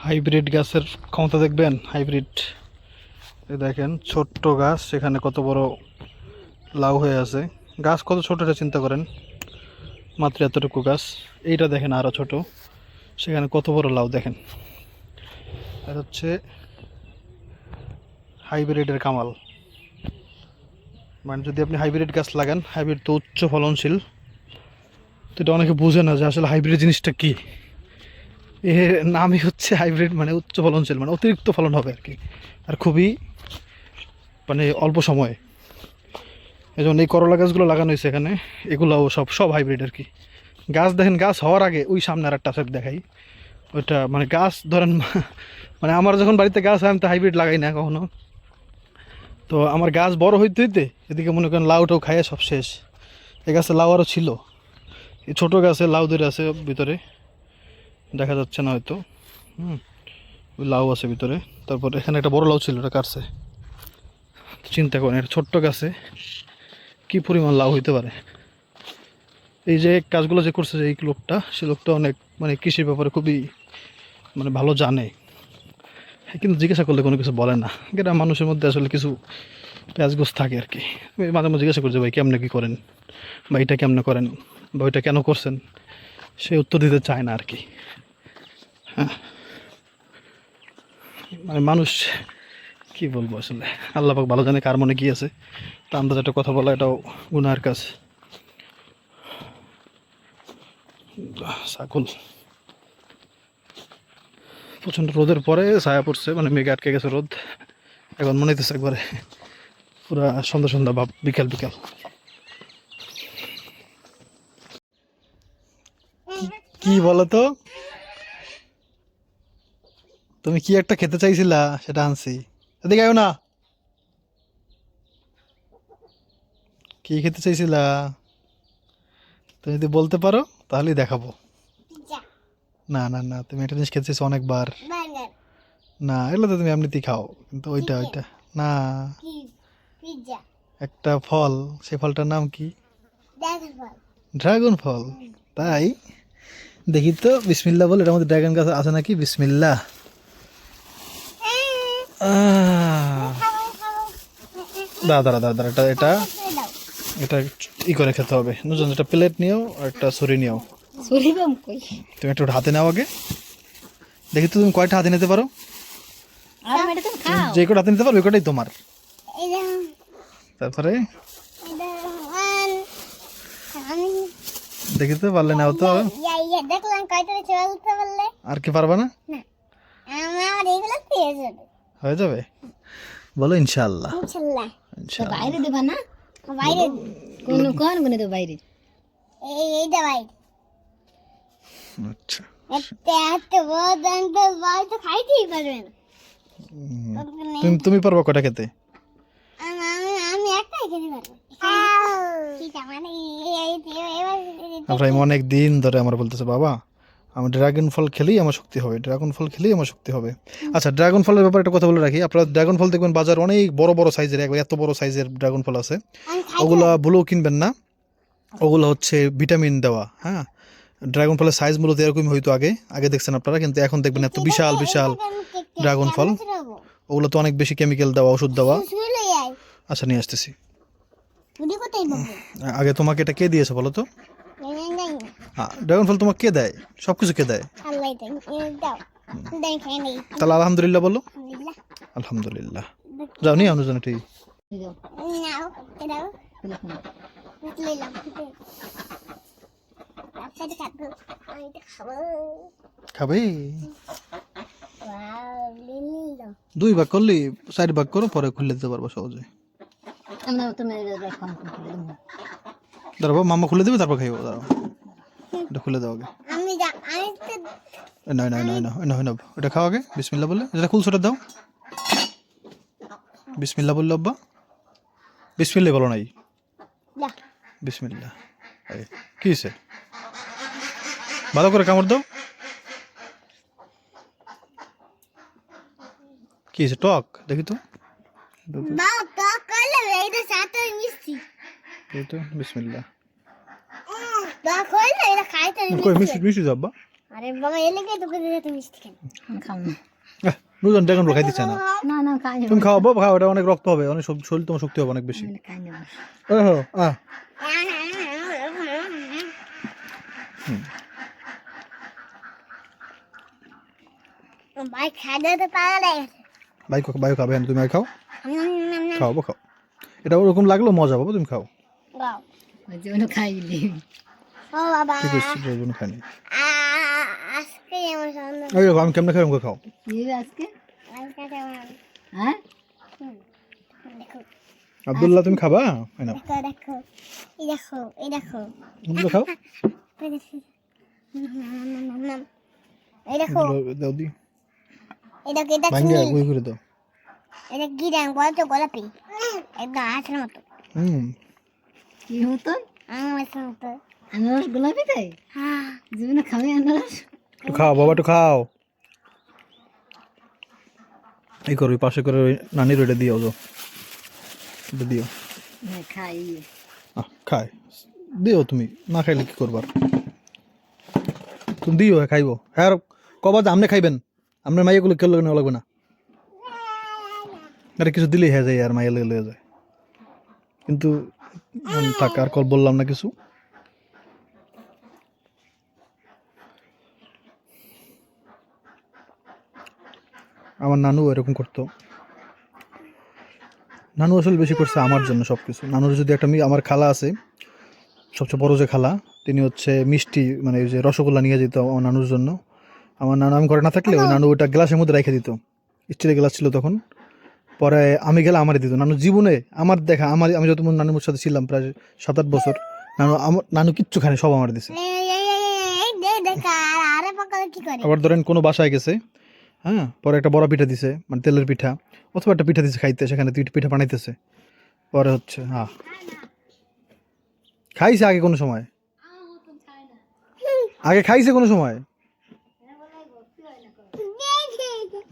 Hybrid গাছের ক্ষমতা দেখবেন। হাইব্রিড দেখেন, ছোট্ট গাছ সেখানে কত বড় লাউ হয়ে আছে। গাছ কত ছোট এটা চিন্তা করেন, মাত্র এতটুকু গাছ। এইটা দেখেন আরো ছোট, সেখানে কত বড় লাউ দেখেন। এটা হচ্ছে হাইব্রিডের কামাল। মানে যদি আপনি হাইব্রিড গাছ লাগান, হাইব্রিড তো উচ্চ ফলনশীল, তো এটা অনেকে বোঝে না যে আসলে হাইব্রিড জিনিসটা কি। এর নামই হচ্ছে হাইব্রিড, মানে উচ্চ ফলনশীল, মানে অতিরিক্ত ফলন হবে আর কি, আর খুবই মানে অল্প সময়ে। এই জন্য এই করলা গাছগুলো লাগানো হয়েছে এখানে, এগুলোও সব সব হাইব্রিড আর কি। গাছ দেখেন, গাছ হওয়ার আগে ওই সামনে আর একটা সেট দেখাই, ওইটা মানে গাছ ধরেন মানে আমার যখন বাড়িতে গাছ হয় আমি তো হাইব্রিড লাগাই না কখনো। তো আমার গাছ বড় হইতে হইতে এদিকে মনে করেন লাউটাও খাইয়ে সব শেষ। এই গাছে লাউ আরও ছিল, এই ছোটো গাছে লাউ ধরে আছে ভিতরে, দেখা যাচ্ছে না হয়তো। ওই লাউ আছে ভিতরে। তারপর এখানে একটা বড় লাউ ছিল, এটা কাটছে। চিন্তা করেন এটা ছোট্ট গাছে কি পরিমাণ লাউ হইতে পারে। এই যে কাজগুলো যে করছে যে এই লোকটা, সে লোকটা অনেক মানে কৃষির ব্যাপারে খুবই মানে ভালো জানে, কিন্তু জিজ্ঞাসা করলে কোনো কিছু বলে না। এটা মানুষের মধ্যে আসলে কিছু প্যাঁচগোছ থাকে আর কি। আমি মাঝে মাঝে জিজ্ঞাসা করছি, ভাই কেমনে কী করেন, বা এটা কেমনে করেন, বা ওইটা কেন করছেন, সে উত্তর দিতে চায় না আর কি। হ্যাঁ, মানে মানুষ কি বলবো আসলে, আল্লাহ পাক ভালো জানে কার মনে কি আছে। তা আন্দাজ একটা কথা বলা এটাও গুনাহের কাজ। ছাগল প্রচণ্ড রোদের পরে ছায়া পড়ছে, মানে মেঘে আটকে গেছে রোদ। এখন মনে হইতেছে একবারে পুরা সন্ধ্যা সন্ধ্যা ভাব, বিকাল বিকাল। কি বলো তো, তুমি কি একটা খেতে চাইছিলা, সেটা আনছি। এদিকে আয়ো না। কি খেতে চাইছিলা তুমি যদি বলতে পারো তাহলেই দেখাবো। না না না, তুমি একটা জিনিস খেতে চাইছো অনেকবার। না, এগুলো তো তুমি এমনিতেই খাও, কিন্তু ওইটা ওইটা না। একটা ফল, সেই ফলটার নাম কি? ড্রাগন ফল। তাই দেখি তো, বিসমিল্লাহ বল, এটার মধ্যে ড্রাগন গাছ আছে নাকি। বিসমিল্লাহ। দাঁড়া দাঁড়া দাঁড়া দাঁড়া, এটা এটা এটা ই করে খেতে হবে। নুজন, একটা প্লেট নিও আর একটা ছুরি নিও। তুমি একটা হাতে নাও আগে, দেখি তো তুমি কয়টা হাতে নিতে পারো। যে কটা হাতে নিতে পারো ওই কটাই তোমার। তারপরে দেখি তো, পারলে নাও তো। আর কি পারবা না? হয়ে যাবে, বলো ইনশাআল্লাহ। বাইরে দেবা না, বাইরে কোন কোন কোন দেব বাইরে, এইটা বাইরে। আচ্ছা, এত বড় দান্ত বাইরে তো খাইতেই পারবে না। তুমি তুমি পারবা কটা খেতে? আমি একটাই খেতে পারবো। প্রায় অনেক দিন ধরে আমার বলতেছে, বাবা আমার ড্রাগন ফল খেলেই আমার শক্তি হবে, ড্রাগন ফল খেলেই আমার শক্তি হবে। আচ্ছা, ড্রাগন ফলের ব্যাপারে একটা কথা বলে রাখি, আপনারা ড্রাগন ফল দেখবেন বাজার অনেক বড় বড় সাইজের, একবার এত বড় সাইজের ড্রাগন ফল আছে। ওগুলা ভুলেও কিনবেন না, ওগুলো হচ্ছে ভিটামিন দেওয়া। হ্যাঁ, ড্রাগন ফলের সাইজ মূলত এরকমই হইতো আগে আগে দেখছেন আপনারা, কিন্তু এখন দেখবেন এত বিশাল বিশাল ড্রাগন ফল। ওগুলো তো অনেক বেশি কেমিক্যাল দেওয়া, ওষুধ দেওয়া। আচ্ছা, নিয়ে আসতেছি। আগে তোমাকে এটা কে দিয়েছে বলো তো? ড্রাগন ফল তোমাকে কে দেয়? সব কিছু কে দেয়? তাহলে আলহামদুলিল্লাহ বলো। আলহামদুলিল্লাহ। যাও নিয়ে আমাদের জন্য ঠিক খাবে। 2 ভাগ করলি 4 ভাগ করো, পরে খুলে দিতে পারবো সহজে। দাঁড়াবো, মামা খুলে দেবে, তারপর খাইবো। দাঁড়াও, এটা খুলে দাও আগে। না না না না না না, এটা খাও আগে বিসমিল্লাহ বলে। এটা খুলছোটা দাও, বিসমিল্লাহ বললো আব্বা। বিসমিল্লাহ বলো নাই, বিসমিল্লাহ। কি হয়েছে? ভালো করে কামড় দাও। কি হয়েছে? টক দেখি তো। বিসমিল্লাহ। মিষ্টি মিষ্টি আব্বা। আরে বাবা এলে কে তোকে দিতে তুমি মিষ্টি কেন আমি খাও না নুরজান ড্রাগন ফল খাই দিচ্ছে না না না খাই না তুমি খাও বাবা খাও, এটা অনেক রক্ত হবে, অনেক শরীর তোমার শক্তি হবে অনেক বেশি। খাই না ওহো ভাই খাইতে তো পারে ভাই খাবে না, তুমি আর খাও, খাও বাবা খাও, এটা ওরকম লাগলো মজা বাবা, তুমি খাও। বাও ওই জন্য খাইলি ও বাবা ঠিক আছে ওই জন্য খাইনি। আজকে আমার সামনে ওই দেখো আমি কেমনে খাই আমাকে খাও। এই আজকে হ্যাঁ দেখো আব্দুল্লাহ তুমি খাবা? হয় না দেখো দেখো এই দেখো এই দেখো তুমি খাও, এই দেখো দাও দি এই দেখো এটা ভাঙ্গা চিনি গুই করে দাও। এটা কি রং বলো তো গোলাপি একদম আঠার মতো কি হতো আনারসের মতো আনারস গোলাপি তাই হ্যাঁ জীবনে খাবে আনারস একটু খাও বাবা একটু খাও, এই করো পাশে করে ওই নানির ওইটা দিও, যাও এটা দিও খাই খাই দিও, তুমি না খাইলে কি করবার, তুমি দিও খাইবো। হ্যাঁ কবা যে আমনে খাইবেন, আপনার মাইয়াগুলো কেউ নেওয়া লাগবে না, আরে কিছু দিলেই হয়ে যায় আর মাইয়া লেগে যায়, কিন্তু থাক আর কল বললাম না কিছু। আমার নানু এরকম করতো, নানু আসলে বেশি করছে আমার জন্য সব কিছু। নানুর যদি একটা আমার খালা আছে সবচেয়ে বড় যে খালা, তিনি হচ্ছে মিষ্টি মানে ওই যে রসগোল্লা নিয়ে যেত আমার নানুর জন্য। আমার নানু আমি ঘরে না থাকলে ওই নানু ওটা গ্লাসের মধ্যে রেখে দিত, স্টিলের গ্লাস ছিল তখন, পরে আমি গেলে আমারই দিত। নানু জীবনে আমার দেখা আমি যত নানুর সাথে ছিলাম প্রায় 7-8 বছর, নানু কিচ্ছু খায়নি, সব আমার দিছে। আবার ধরেন কোনো বাসায় গেছে, হ্যাঁ পরে একটা বড় পিঠা দিছে মানে তেলের পিঠা অথবা একটা পিঠা দিছে খাইতে, সেখানে পিঠা বানাইতেছে, পরে হচ্ছে হ্যাঁ খাইছে আগে কোনো সময়, আগে খাইছে কোনো সময়,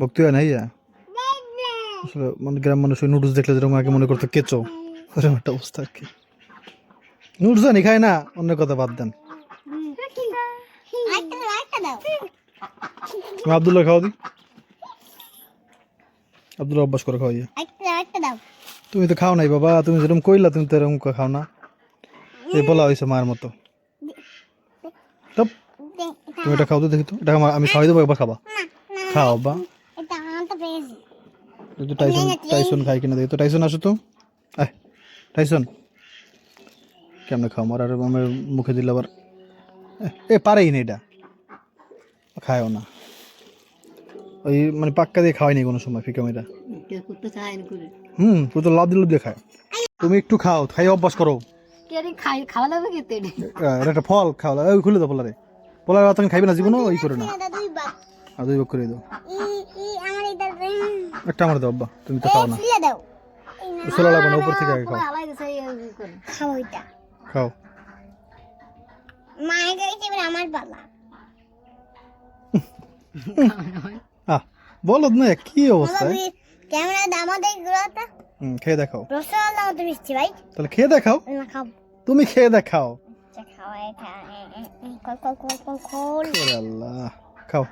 ভক্তি হয় নাই আসলে মানে গ্রাম মানুষ ওই নুডলস দেখলে যেরকম আগে মনে করতো কেঁচো, ওরকম একটা অবস্থা আর কি। নুডলস জানি খায় না, অন্য কথা বাদ দেন। তুমি আব্দুল্লাহ খাওয়া দি, আব্দুল্লাহ অভ্যাস করে খাওয়াই। তুমি তো খাও নাই বাবা, তুমি যেরকম কইলা তুমি তো এরকম খাও না, এই বলা হয়েছে মায়ের মতো। তুমি এটা খাও তো দেখি তো, এটা আমি খাওয়াই দেবো, একবার খাবা, খাও বা টাইসন খাই কিনা দেখি তো, টাইসন আসো তো, টাইসন কেমনে খাও আমার আর আমার মুখে দিলে আবার এ পারেই না, এটা খায়ও না, ওই মানে পাক্কা দিয়ে খাওয়াই নি কোনো সময় ফিকা মেয়েটা, তুই তো লাভ দিল দিয়ে খায়। তুমি একটু খাও, খাই অভ্যাস করো, খাওয়া লাগবে খেতে এটা একটা ফল খাওয়া লাগে, ওই খুলে দাও পোলারে, পোলারে তুমি খাইবে না জীবনও, ওই করে না, আর 2 ভাগ করে দাও, একটা আমার দাও আব্বা, তুমি তো খাও না, ছোলা লাগবে না, উপর থেকে আগে খাও, খাও আমার পালা বলো না কি অবস্থা, ক্যামেরা দামা দেখ গুলাটা খেয়ে দেখাও, রসগোল্লা মতো মিষ্টি ভাই, তাহলে খেয়ে দেখাও, না খাও তুমি খেয়ে দেখাও, খাও আল্লাহ খাও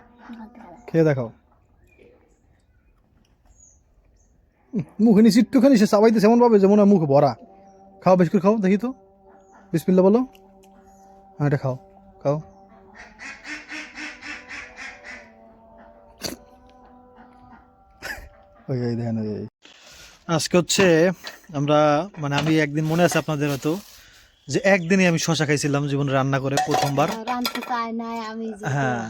খেয়ে দেখাও, মুখে নিচে একটুখানি সে চাবাইতে এমন ভাবে যেমন মুখ ভরা, খাও বেশ করে খাও দেখি তো, বিসমিল্লাহ বলো, হ্যাঁ এটা খাও খাও, দেখেন আজকে হচ্ছে আমরা মানে আমি একদিন মনে আছে আপনাদের হয়তো যে একদিনই আমি শশা খাইছিলাম জীবনে রান্না করে প্রথমবার, হ্যাঁ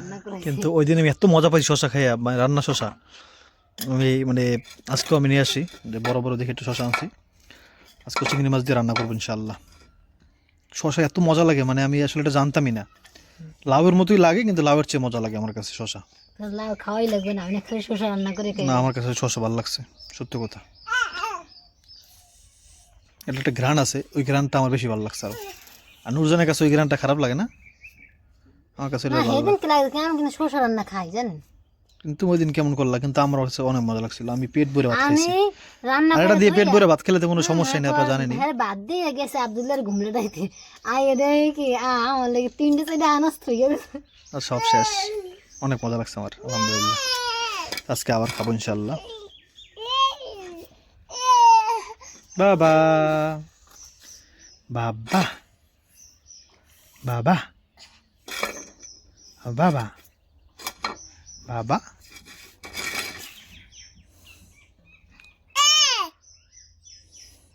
কিন্তু ওই দিন আমি এত মজা পাইছি শশা খাইয়া, মানে রান্না শশা আমি মানে আজকেও আমি নিয়ে আসি যে বড় বড় দেখে একটু শশা আনছি, আজকে চিংড়ি মাছ দিয়ে রান্না করবো ইনশাআল্লাহ। শশা এত মজা লাগে মানে আমি আসলে এটা জানতামই না, লাউয়ের মতোই লাগে কিন্তু লাউয়ের চেয়ে মজা লাগে আমার কাছে শশা, লাউ খাওয়াই লাগবে না, আমি খালি শশা রান্না করে খাই না আমার কাছে শশা ভালো লাগছে সত্যি কথা, এটা একটা ঘ্রাণ আছে, ওই ঘ্রাণটা আমার বেশি ভালো লাগছে, আর নুরজানের কাছে ওই ঘ্রাণটা খারাপ লাগে না, আমার কাছে এটা ভালো লাগে। কিন্তু শশা রান্না খাই জানেন, কিন্তু ওই দিন কেমন করলা, কিন্তু আমার কাছে অনেক মজা লাগছিল, আমি পেট ভরে ভাত আমি খাইছি। রান্না আর এটা দিয়ে পেট ভরে ভাত খেলে তো কোনো সমস্যাই নেই, আপনারা জানেনই। হ্যাঁ বাদ দিয়ে গেছে আব্দুল্লাহর ঘুমলে ডাইতে আয় দেখি আমার লাগে 3-4 আনাজ থই গেছে। আর সব শেষ, অনেক মজা লাগছে আমার, আলহামদুলিল্লাহ। আজকে আবার খাবো ইনশাল্লাহ। বাবা বাবা বাবা বাবা বাবা,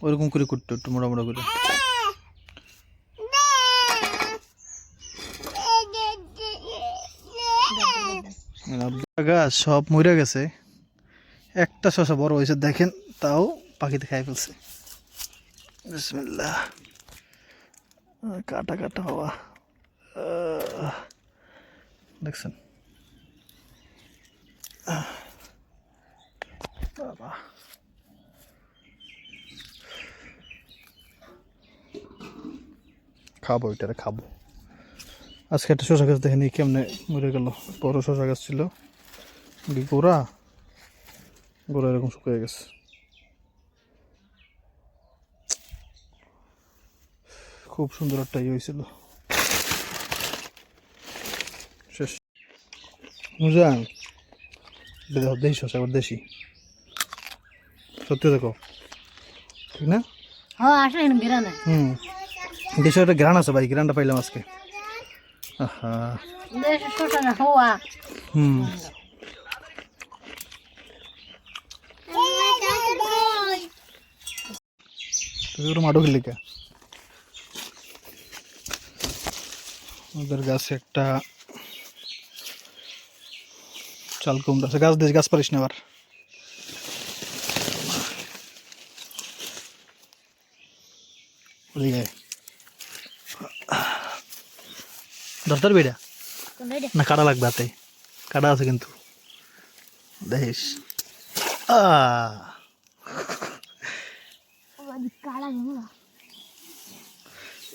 ওরকম করে করতো একটু মোটা মোটা করে। গাছ সব মরে গেছে, একটা শশা বড় হয়েছে দেখেন, তাও পাখিতে খাই ফেলছে। বিসমিল্লাহ, কাটা কাটা হওয়া, দেখছেন বাবা। খাবো এটারে খাবো। আজকে একটা শশা গাছ দেখেনি কেমনে মরে গেল, বড় শশা গাছ ছিল, গোড়া গোড়া এরকম শুকিয়ে গেছে। খুব সুন্দর একটা ইয়ে হয়েছিল, শেষ। বুঝলেন, দেখো দেশি শশা, আবার দেশি, সত্যি দেখো, ঠিক না? হ্যাঁ আসলে গিরানা দেশে একটা গ্রান আছে ভাই, গ্রানটা পাইলাম আজকে। আহা, দেশ ছোট না হওয়া তুই মাডো খেলি কে? ওদের গাছে একটা চাল কুমড়া আছে, গাছ দিস, গাছ পারিস না আবার। দরকার বেড়া না, কাটা লাগবে হাতে, কাটা আছে কিন্তু দেখিস।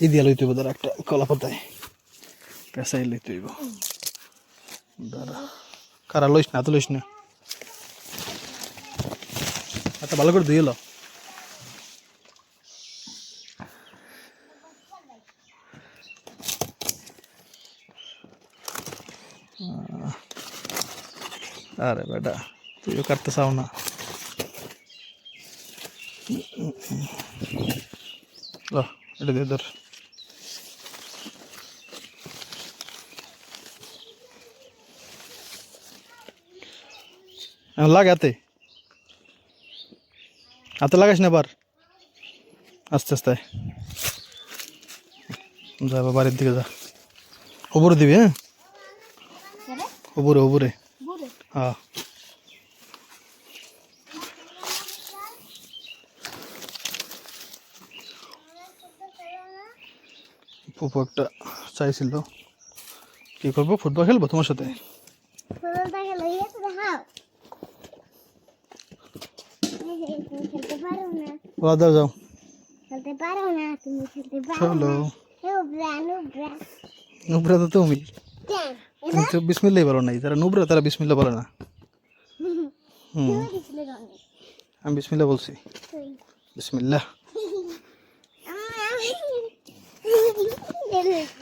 এই দিয়ে লইতে হইব, ধর একটা কলা পাতায় পেঁচাই লইতে হইব। দাঁড়া, কারা লইস না, এত লইস না, একটা ভালো করে ধুয়ে লো। আরে বেটা, তুইও কাটতে চাও না? এটা দিয়ে ধর। লাগে হাতে, হাতে লাগাইস না আবার, আস্তে আস্তে যা, বাড়ির দিকে যা, ওপরে দিবি। হ্যাঁ ওপরে ওপরে, হ্যাঁ। ফুপু একটা চাইছিল, কি করবো, ফুটবল খেলবো তোমার সাথে। দাও যাও, চলো। নুবরা তো তুমি তো বিসমিল্লাহ বলো নাই, যারা নুবরা তারা বিসমিল্লাহ বলে না। আমি বিসমিল্লাহ বলছি, বিসমিল্লাহ।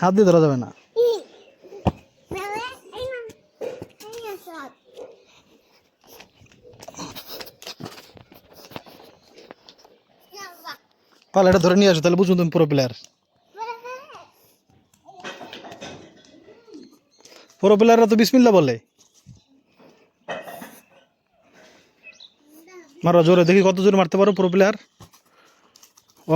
হাত দিয়ে ধরা যাবে না। পালা, এটা ধরে নিয়ে আসো, তাহলে বুঝুন তুমি পুরো প্লেয়ার। পুরো প্লেয়াররা তো বিসমিল্লাহ বলে। মারো জোরে, দেখি কত জোরে মারতে পারো পুরো প্লেয়ার। ও